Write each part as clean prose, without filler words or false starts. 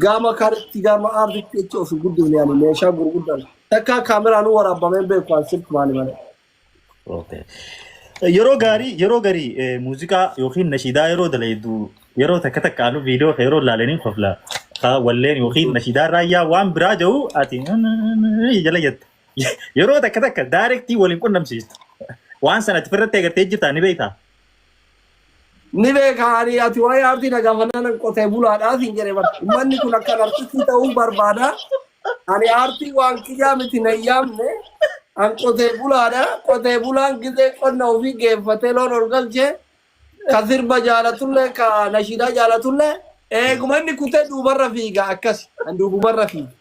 قام كارتي قام أرض تيجي في قدام يعني ماشى قدام تكا كاميرا نور أبا من بيكون سبت مالي اوكي yeroo garii muuziqaa yookiin nashiidaa yeroo dalaydu yeroo takka takka alu viidiyoo yeroo laalanii qofla walleen yookiin nashiidaa raayyaa waan biraa jiru ati jala jetta yeroo takka takka daarektii waliin qunnamsiistu waan sanatti firratti agartee jirtaa ni beektaa. Ni beekani ati waa'ee aartii nagaafannaan qotee bulaadhaa siin jedhee bara uummanni kun akka artistii ta'uu barbaada ani aartii waan kiyyaa miti na yaamne an qotee bulaan gizee qonna ofii geeffatee loon ol galchee ka sirba jaalatullee ka nashiidaa jaalatullee eeguma inni kutee duubarra fiiga akkas an duubarra fiiga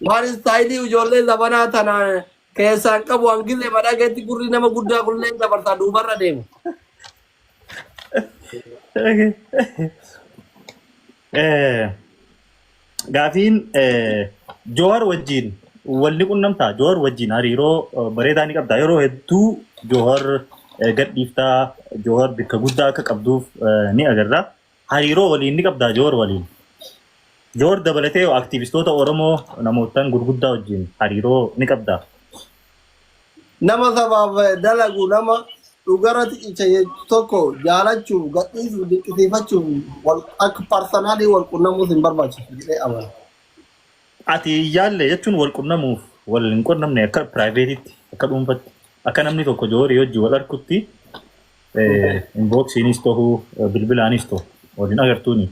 waan istaayilii ijoollee zabanaa tana keessaan qabu an gizee badhageetti gurri nama guddaa kullee dabarsaa duubarra deemu. Gaafiin Jawhar wajjin walli qunnamtaa Jawhar wajjin hariiroo bareedaa ni qabda yeroo hedduu Jawhar gadhiiftaa Jawhar bikka guddaa akka qabduuf ni agarra hariiroo waliin ni qabda Jawhar waliin Jawhar dabalatee aktivistoota Oromoo namootaan gurguddaa wajjin hariiroo ni qabda. Nama sabaaf dalagu nama dhugaratti icha tokko jaalachuuf gadhiisuuf dinqisiifachuuf wal akka parsanaalii wal qunnamuu hin barbaachisu jedhee amana. Ati yaalle jechuun wal qunnamuuf wal hin qunnamne akka piraayiveetiitti akka dhuunfatti akka namni tokko Jawharii hojii wal arkutti inboksiinis ta'uu bilbilaanis ta'u waliin agartuuni.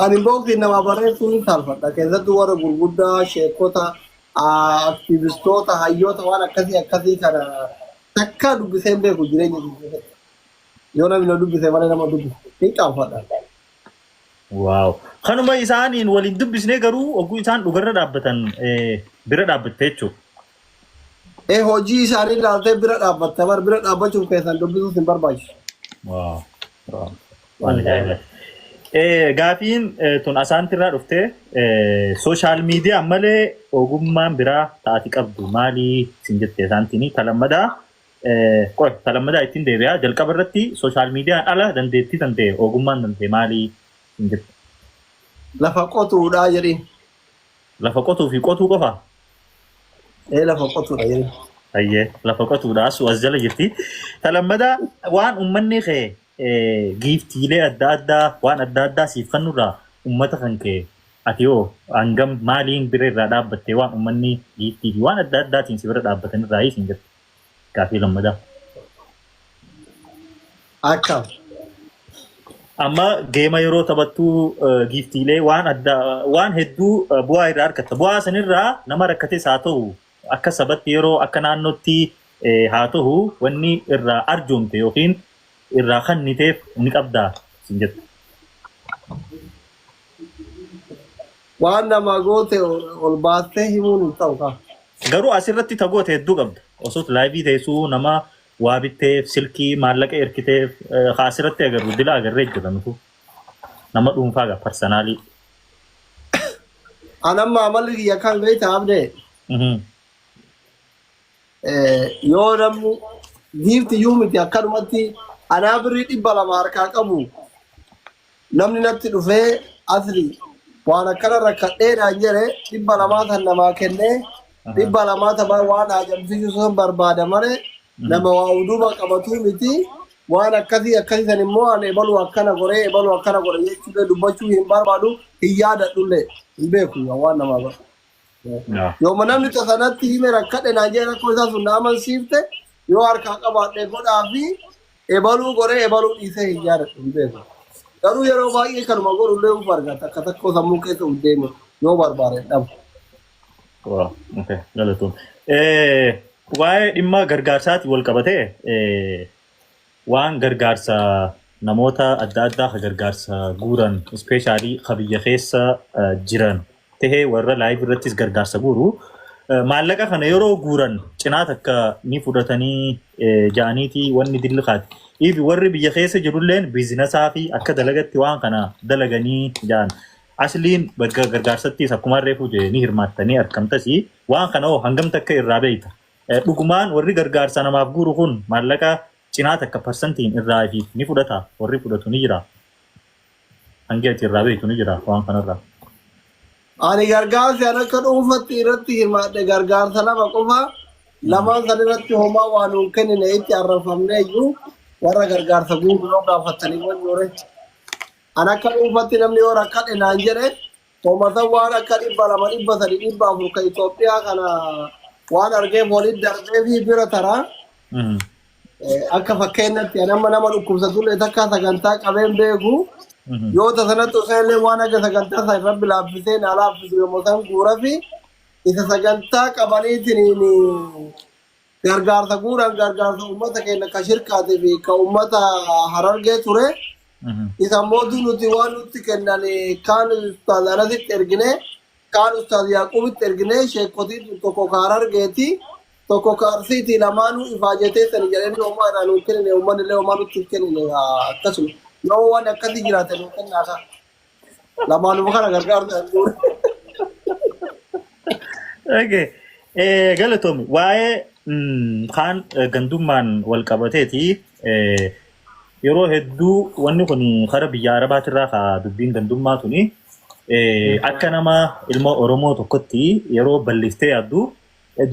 Ani inboksiin nama barreessuu ni saalfadha keessattuu warra gurguddaa sheekota aktivistoota hayyoota waan akkasii kana takka dubbisee beeku jireenya keessatti yoo namni na dubbisee malee nama dubbise ni qaanfadha. Waaw kanuma isaaniin waliin dubbisnee garuu oguu isaan dhugarra dhaabbatan bira dhaabbattee jechuudha. Hojii isaanii ilaaltee bira dhaabbatta bar bira dhaabbachuuf keessan dubbisuus hin barbaachisu. Waaw waan ajaa'iba. Gaafiin tun asaantirraa dhuftee sooshaal miidiyaa malee ogummaan biraa taati qabdu maalii sin jettee isaantiin talammadaa talammadaa ittiin deebi'aa jalqaba irratti sooshaal miidiyaan ala dandeettii danda'e ogummaan danda'e maalii sin jette. Lafa qotuudhaa jedhin. Lafa qotuu fi qotuu qofa. Lafa qotuudha jedhin. Ayyee lafa qotuudha as jala jirti. Talammadaa waan uummanni kee giiftiilee adda addaa waan adda addaa siif kennurraa uummata kan kee ati yoo hangam maaliin bira irraa dhaabbattee waan uummanni giiftii fi waan adda addaatiin si bira dhaabbatanirraa hin jirtu. Gaafii lammadaa. Akkam. Amma geema yeroo taphattuu giiftiilee waan hedduu bu'aa irraa argatta. Bu'aa sanirraa nama rakkates haa ta'u akka sabatti yeroo akka naannootti haa ta'u wanni irraa arjoomte yookiin irraa kanniteef ni qabdaa sin jettu. Waan nama goote ol baastee himuun hin ta'u kaa. Garuu asirratti tagoote hedduu qabda. Osoo laayivii teessuu nama waa bitteef silkii maallaqa erkiteef asirratti agarru dila agarree jedhamtu nama dhuunfaa gaa parsanaalii. Anamma amalli kiyya kan beektaa abdee. Yoo namni giifti iyyuu miti akkanumatti anaa birrii 200 harkaa qabu namni natti dhufee asli waan akkana rakkadheedhaan jedhe 200 tan namaa kennee 200 tamaa waan ajamsiisu sun barbaada malee nama waa uduba qabatu miti waan akkasii san immoo an ebalu akkana goree jechuudha dubbachuu hin barbaadu hin yaadadhullee hin beeku waan namaa godha. Yooma namni tasanatti hime rakkadhe naan jedhe rakkoo isaa sun na amansiifte yoo harkaa qabaadhe godhaa fi ebaluu goree ebaluu dhiisee hin yaadadhu hin beeku. Garuu yeroo baay'ee kanuma godhullee uf argata akka takkoo sammuu keessa uf deeme yoo barbaade dhabu. Waaw okay galatoom. Waa'ee dhimma gargaarsaati wal qabatee waan gargaarsa namoota adda addaa ka gargaarsa guuran ispeeshaalii ka biyya keessa jiran tahee warra laayif irrattis gargaarsa guuru maallaqa kana yeroo guuran cinaa takka ni fudhatanii ja'aniiti wanni dillikaati. Ifi warri biyya keessa jirulleen biizinasaa fi akka dalagatti waan kana dalaganii ja'an. Asliin bakka gargaarsattis akkuma reefu ni hirmaattanii argamtasi waan kana hangam takka irraa beeyta. Dhugumaan warri gargaarsa namaaf guuru kun maallaqa cinaa takka parsantiin irraa fi ni fudhata warri fudhatu ni jira. hangi ati irraa beektu ni jira waan kanarraa. Ani gargaarsa ana akka dhuunfatti irratti hirmaadhe gargaarsa lama qofa lamaan san irratti homaa waan nuun kennine itti arrafamnee iyyuu warra gargaarsa guutuu gaafatanii wanyoore. Ana akka dhuunfatti namni yoo rakkadhe naan jedhe hoomatan waan akka 200 300 ka Itoophiyaa kana waan argee waliin darbee fi bira taraa akka fakkeenyatti nama dhukkubsatullee takka sagantaa qabeen beeku yoo tasanatti useellee waan akka sagantaa isaa irratti laaffisee na laaffisu yommuu san guura fi isa sagantaa qabaniitiin gargaarsa guuraan gargaarsa uummata keenya ka shirkaatii fi ka uummata Harargee ture isa mootii nuti waan nutti kennan kaan ustaaz Anasitti ergine kaan ustaaz Yaaqubitti ergine sheekotii tokko ka Harargeeti tokko ka Arsiiti lamaanuu ifaajetee sani jedhanii homaa irraa nuun kennine uummanni illee homaa nutti kennine akkasuma yoo waan akkasii jiraate nuun kennaa lamaanuma kana gargaarsa Okay. Galatoomii waa'ee kaan gandummaan wal qabateeti yeroo hedduu wanni kun karaa biyya Arabaatirraa ka dubbiin gandummaa tuni akka nama ilma Oromoo tokkotti yeroo balliftee yaaddu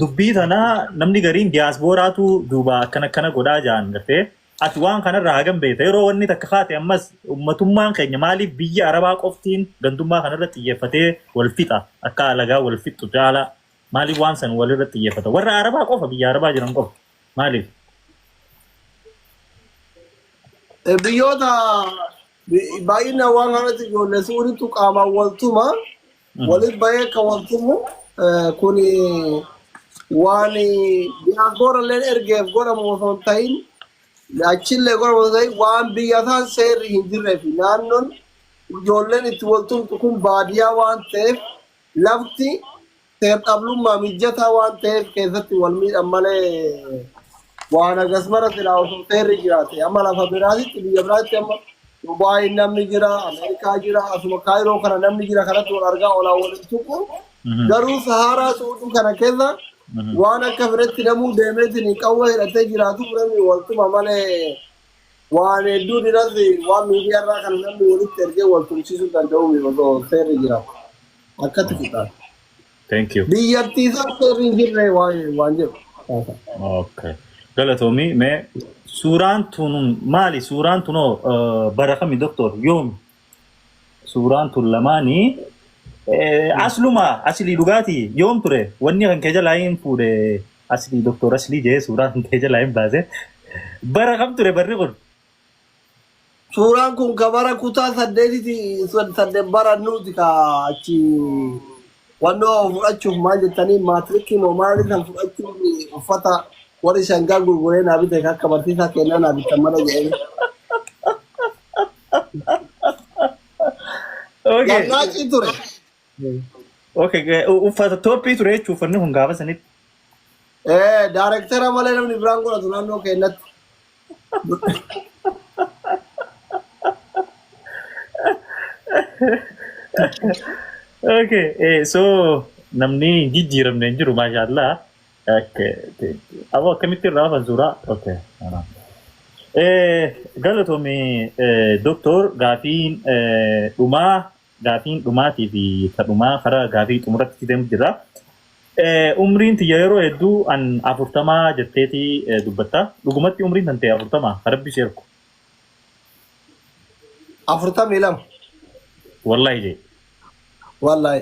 dubbii tana namni gariin diyaasbooraatu duuba akkana godhaa jaan gartee ati waan kanarraa hagam beekta yeroo wanni takka kaate ammas ummatummaan keenya maaliif biyya Arabaa qoftiin gandummaa kanarratti xiyyeeffatee wal fixa akka alagaa wal fixu jaala maaliif waan san walirratti xiyyeeffata warra Arabaa qofa biyya Arabaa jiran qofa maaliif biyyoota baay'ina waan kanatti ijoollee suuritu qaamaan waltuma walitti bahee kan waltumu kun waan diyaaspooralleen ergeef godhamu osoo hin ta'in achillee godhamu osoo ta'in waan biyya isaan seerri hin jirree fi naannoon ijoolleen itti waltumtu kun baadiyyaa waan ta'eef lafti seer-dhablummaa mijataa waan ta'eef keessatti wal miidhan malee waan agasmara silaa osoo seerri jiraate amma lafa biraatitti biyya biraatti amma Dubaay namni jira Ameerikaa jira asuma Kaayiroo kana namni jira kanatti wal argaa olaa waliin tuqu garuu Saharaa Suuduu kana keessa waan akka biratti namuu deemeetiin qawwee hidhatee jiraatu namni waltuma malee waan hedduu dirasi waan miidiyaarraa kan namni walitti ergee wal tumsiisuu danda'u osoo seerri jiraatu akkatti fixaa. Thank you. Biyyattiisaa seerri hin jirre waan jedhu. Okay. Galatoomii mee suuraan tun maali suuraan tunoo barakami doktor yoom suuraan tun lamaanii asluma aslii dhugaatii yoom ture wanni kan kee jalaa hin fuudhe aslii doktor aslii jee suuraan kan kee jalaa hin baase barakam ture barri kun suuraan kun ka bara kutaa 8 barannuuti ka achi wannoo fudhachuuf maal jettanii maatirikii moo maali kan fudhachuuf uffata warri shangaa gurguree naa bite akka barsiisaa kennaa naa bitan mala jedhee. Okay. Gannaacii ture. Okay, uffata toophii ture jechuun uffanni kun gaafa sanitti. Daarektara malee namni biraan godhatu naannoo keenyatti. Okay, so namni jijjiiramne hin jiru maashaallah. Okay, abo akkamitti irraa hafan suuraa? Okay. Galatoomii doktor gaafiin dhumaatii fi kadhumaa karaa gaafii xumuratti deemu jira. Umriin tiyya yeroo hedduu an 40 jetteeti dubbatta. Dhugumatti umriin tan ta'e 40 harabbi sheerku. 42. Wallahi jee. Wallahi.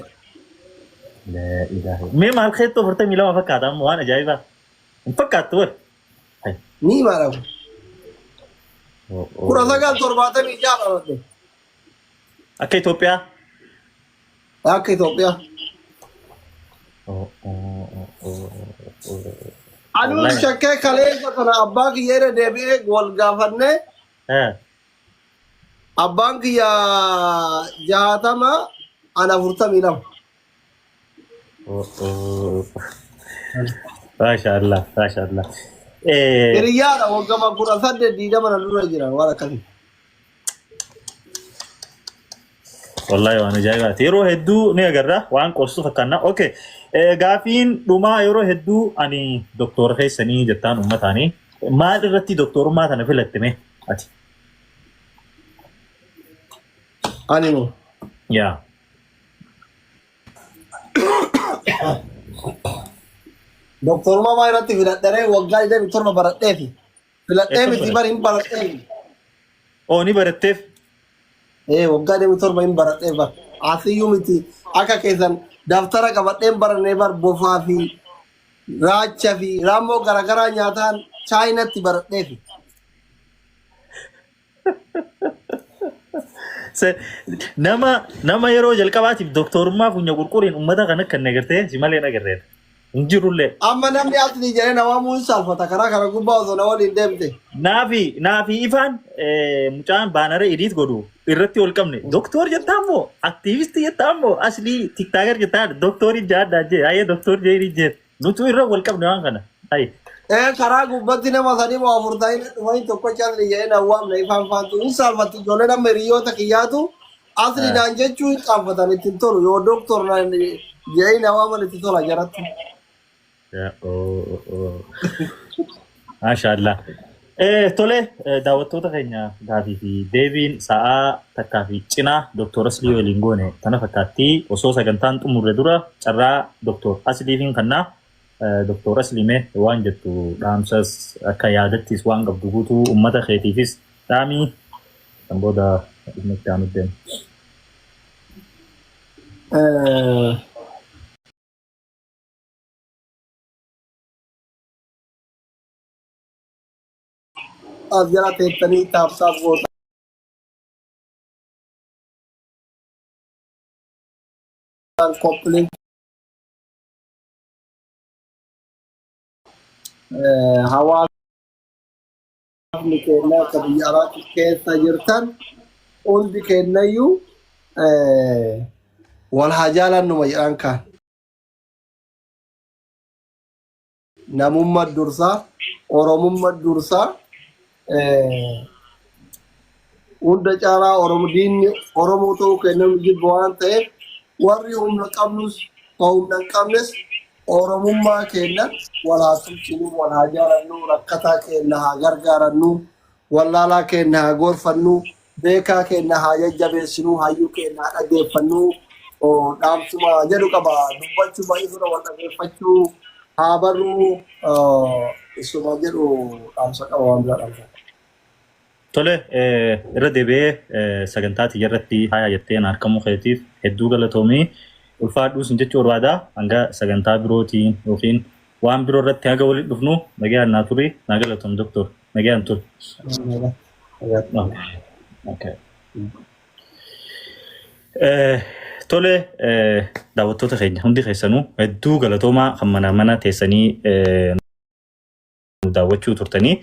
La ilaha. Mee maal keettoo 42 fakkaata amma waan ajaa'ibaa. Hin fakkaattu bar. Ni maalamu. 1976 akka Itoophiyaa. Akka Itoophiyaa. Anuu shakkee kaleessa kana abbaa kiyya deebi'ee wal gaafannee abbaan kiyya 60 ana 42. Maashaallah, maashaallah. Hiriyaadha waggaa 18 mana dura jira waan akkasii. Wallahi waan ajaa'ibaati. Yeroo hedduu ni agarra waan qostu fakkaanna. Okay. Gaafiin dhumaa yeroo hedduu ani doktora keessanii jettaan uummataanii maal irratti doktorummaa kana filattime ati? أنيمو يا دكتور ما يرتي في الدري وقال ده دكتور ما برتيه في الدري كم تبار برت إن برتيه أو ني برتف إيه وقال ده دكتور ما إن برتيه بار عسي يومتي أكا كيسان دفترة كبتين بار نبار بوفا في راجع في رامو غرا غرا نياتان چاينا تبرتيه nama yeroo jalqabaatiif doktorummaa funya qurquriin ummata kana kan nagartee si malee nagarreen hin jirullee أما نمني أصلي جري نوامو سالفة تكرا كرا كوبا وزنا ولين دمته naafi ifaan mucaan baanara edit godhu irratti wal qabne doktor jettaammoo aktiivistii jettaammoo aslii tiktaaker jettaan doktorii jaaddaa jee ayee doktor jeerii jee nutu irra wal qabne waan kana ay إيه كرا كوبا تينا ما ثاني ما أفرتاين وين توكو چال ليه نوام नहीं फान फान तो इस साल मत जोले ना मेरी यो तक या तो असली नांजे चुई काम पता नहीं तिंतोर यो डॉक्टर ना ये नवाम ने तिंतोर आजारत maashaallah tole daawwattoota keenya gaafii fi deebiin sa'aa takkaa fi cinaa doktor Aslii waliin goone tana fakkaatti osoo sagantaan xumurre dura carraa doktor Asliifiin kannaa doktor Asliimee waan jettu dhaamsas akka yaadattis waan qabdu guutuu ummata keetiifis dhaamii kan booda dhimma itti aanutti deemu. أزياء تاني تابسات بوتا كوبلين هوا نكنا كبيارات كيسا جرتان أول بكنا يو والحاجالا نميران كان نموم الدرسا ورموم الدرسا unda cara orang din orang itu kena menjadi buan teh wari kamnus kaum kamnes orang mumma kena walhasil sini walhajaran nu rakata kena gargaran nu walala kena gorfanu beka kena haja jabe sinu hayu kena ade fanu o dam cuma jadu kaba dubba cuma itu wala facu habaru isuma jadu dam sakawan dalam tole irra deebi'ee sagantaa irratti haya jetteen harkamuu keetiif hedduu galatoomii ulfaadhuus hin jechuu barbaada hanga sagantaa birootiin yookiin waan biroo irratti haga walitti dhufnu nagaan naa turi naa galatoom doktor nagaan tur. Tole daawwattoota keenya hundi keessanuu hedduu galatoomaa kan mana teessanii daawwachuu turtanii